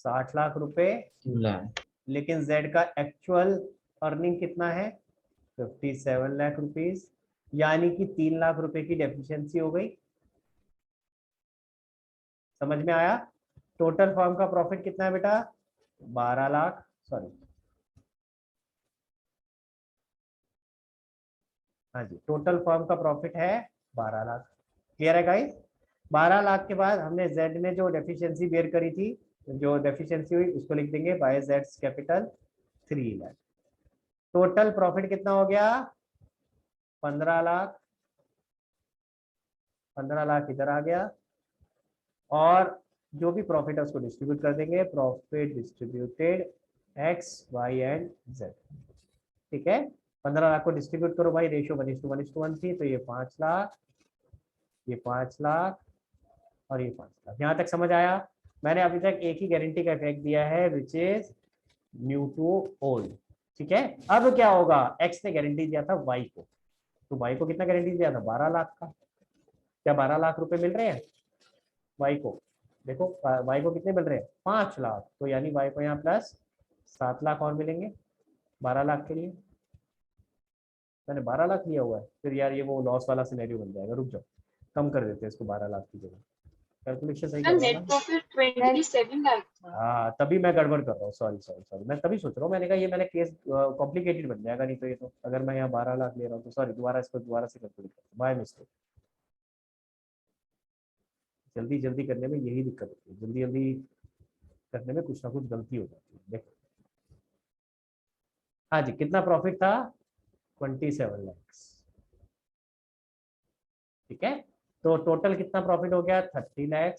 60 लाख रुपए, लेकिन जेड का एक्चुअल अर्निंग कितना है? 57 लाख रुपीज। यानी कि 3 लाख रुपए की डेफिशिएंसी हो गई। समझ में आया? टोटल फर्म का प्रॉफिट कितना है बेटा? 12 लाख, सॉरी हाँ जी, टोटल फर्म का प्रॉफिट है 12 लाख। क्लियर है गाइस? 12 लाख के बाद हमने जेड में जो डेफिशिएंसी बेयर करी थी, जो डेफिशिएंसी हुई उसको लिख देंगे बाय जेड्स कैपिटल 3 लाख। टोटल प्रॉफिट कितना हो गया? 15 लाख। 15 लाख इधर आ गया और जो भी प्रॉफिट है उसको डिस्ट्रीब्यूट कर देंगे, profit distributed X Y and Z. ठीक है, 15 लाख को डिस्ट्रीब्यूट करो भाई, रेशियो 1:1:1 थी, तो ये 5 लाख, ये 5 लाख और ये 5 लाख। यहाँ तक समझ आया? मैंने अभी तक एक ही गारंटी का इफेक्ट दिया है, which is new to old. ठीक है, अब क्या होगा? एक्स ने गारंटी दिया था वाई को, तो वाई को कितना गारंटी दिया था? 12 लाख का। क्या 12 लाख रुपए मिल रहे हैं वाई को? देखो वाई को कितने मिल रहे हैं? 5 लाख, तो यानी वाई को यहाँ प्लस 7 लाख और मिलेंगे 12 लाख के लिए। मैंने 12 लाख लिया हुआ है, फिर यार ये वो लॉस वाला सिनेरियो बन जाएगा। रुक जाओ, कम कर देते हैं इसको 12 लाख की जगह। कैलकुलेशन सही कर नेट प्रॉफिट 27 लाख था। हाँ, तभी मैं गड़बड़ कर रहा हूँ, सॉरी सॉरी सॉरी, मैं तभी सोच रहा हूँ, मैंने कहा ये मैंने केस कॉम्प्लिकेटेड बन जाएगा, नहीं तो ये तो अगर मैं यहाँ 12 लाख ले रहा हूँ तो सॉरी, दोबारा इसको दोबारा से कैलकुलेट करता हूँ, बाय मिस्टेक। जल्दी जल्दी करने में यही दिक्कत होती है, जल्दी जल्दी करने में कुछ ना कुछ गलती हो जाती है। देखो हाँ जी, कितना प्रॉफिट था? 27 लाख। ठीक है, तो टोटल कितना प्रॉफिट हो गया? 30 लाख।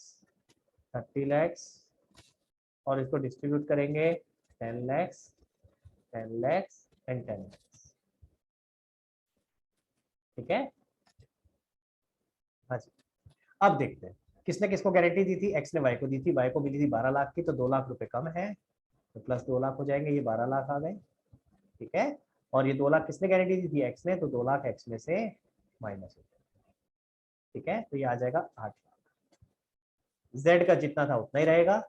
30 लाख और इसको डिस्ट्रीब्यूट करेंगे 10 लाख, 10 लाख एंड 10 लाख। ठीक है, हाँ जी। अब देखते हैं किसने किसको गारंटी दी थी। एक्स ने वाई को दी थी, वाई को मिली थी 12 लाख की, तो 2 लाख रुपए कम है, तो प्लस 2 लाख हो जाएंगे, ये 12 लाख आ गए। ठीक है, और ये 2 लाख किसने गारंटी दी थी? एक्स ने, तो 2 लाख एक्स में से माइनस हो जाएगा। ठीक है, तो ये आ जाएगा 8 लाख। जेड का जितना था उतना ही रहेगा,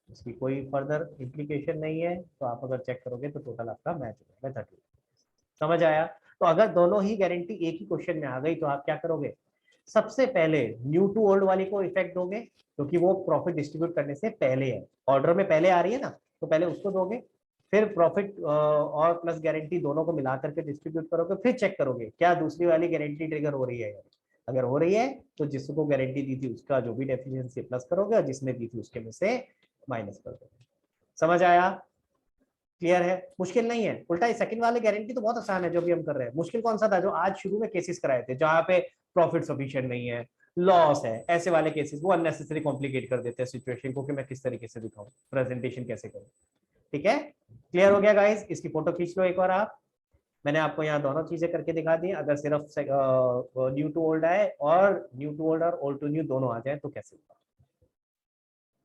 इसकी कोई फर्दर इम्प्लीकेशन नहीं है, तो आप अगर चेक करोगे तो टोटल आपका मैच हो जाएगा 30। समझ आया? तो अगर दोनों ही गारंटी एक ही क्वेश्चन में आ गई तो आप क्या करोगे? सबसे पहले न्यू टू ओल्ड वाली को इफेक्ट दोगे, क्योंकि वो प्रॉफिट डिस्ट्रीब्यूट करने से पहले है, ऑर्डर में पहले आ रही है ना, तो पहले उसको दोगे, फिर प्रॉफिट और प्लस गारंटी दोनों को मिला करके डिस्ट्रीब्यूट करोगे, फिर चेक करोगे क्या दूसरी वाली गारंटी ट्रिगर हो रही है। अगर हो रही है तो जिसको गारंटी दी थी उसका जो भी डेफिशिएंसी प्लस करोगे, और जिसने दी थी उसके में से माइनस कर दोगे। समझ आया? क्लियर है? मुश्किल नहीं है, उल्टा ही सेकंड वाले गारंटी तो बहुत आसान है जो भी हम कर रहे हैं। मुश्किल कौन सा था? जो आज शुरू में केसेस कराए थे जहां पे प्रॉफिट सफिशिएंट नहीं है, लॉस है, ऐसे वाले केसेस वो अननेसेसरी कॉम्प्लिकेट कर देते हैं सिचुएशन को कि मैं किस तरीके से दिखाऊं, प्रेजेंटेशन कैसे करूं। ठीक है, क्लियर हो गया गाइस? इसकी फोटो खींच लो एक बार आप। मैंने आपको यहाँ दोनों चीजें करके दिखा दी। अगर सिर्फ न्यू टू ओल्ड आए और न्यू टू ओल्ड और ओल्ड टू न्यू दोनों आ जाए तो कैसे होगा।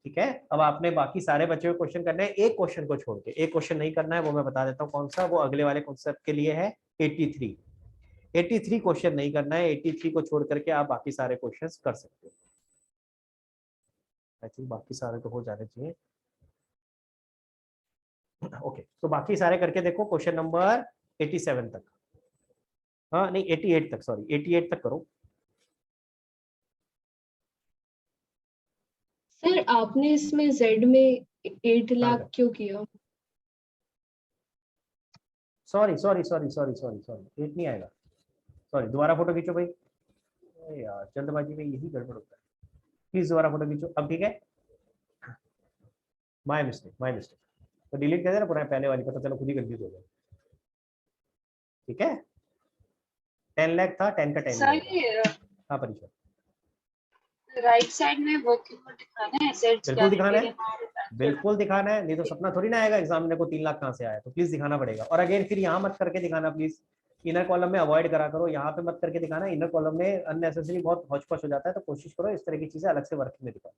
ठीक है, अब आपने बाकी सारे बचे हुए क्वेश्चन करने हैं, एक क्वेश्चन को छोड़ के। एक क्वेश्चन नहीं करना है, वो मैं बता देता हूँ कौन सा, वो अगले वाले कॉन्सेप्ट के लिए है। 83 क्वेश्चन नहीं करना है, 83 को छोड़ करके आप बाकी सारे क्वेश्चन कर सकते हो। आई थिंक बाकी सारे तो हो जाने चाहिए। ओके, तो बाकी सारे करके देखो क्वेश्चन नंबर 87 तक, हाँ नहीं 88 तक, सॉरी 88 तक करो। सर आपने इसमें जेड में 8 लाख क्यों किया? Sorry sorry sorry sorry sorry sorry, 8 नहीं आएगा, सॉरी दोबारा फोटो खींचो भाई। यार जल्दबाजी में यही गड़बड़ होता है, प्लीज दोबारा फोटो खींचो। अब ठीक है, माय मिस्टेक माय मिस्टेक, तो डिलीट कर देना पुराने पहले वाली, पता चलो खुद ही कंफ्यूज हो गया। ठीक है, 10 लाख था, 10 का 10 सर हाँ परिचय राइट साइड में वर्किंग में दिखाना है सेट्स बिल्कुल दिखाना है, बिल्कुल दिखाना है, नहीं तो सपना थोड़ी ना आएगा एग्जामिनर को 3 लाख कहाँ से आया, तो प्लीज दिखाना पड़ेगा। और अगेन फिर यहाँ मत करके दिखाना प्लीज, इनर कॉलम में अवॉइड करा करो, यहाँ पे मत करके दिखाना, इनर कॉलम में अननेसेसरी बहुत हौच-पौच हो जाता है, तो कोशिश करो इस तरह की चीजें अलग से वर्किंग में दिखाओ।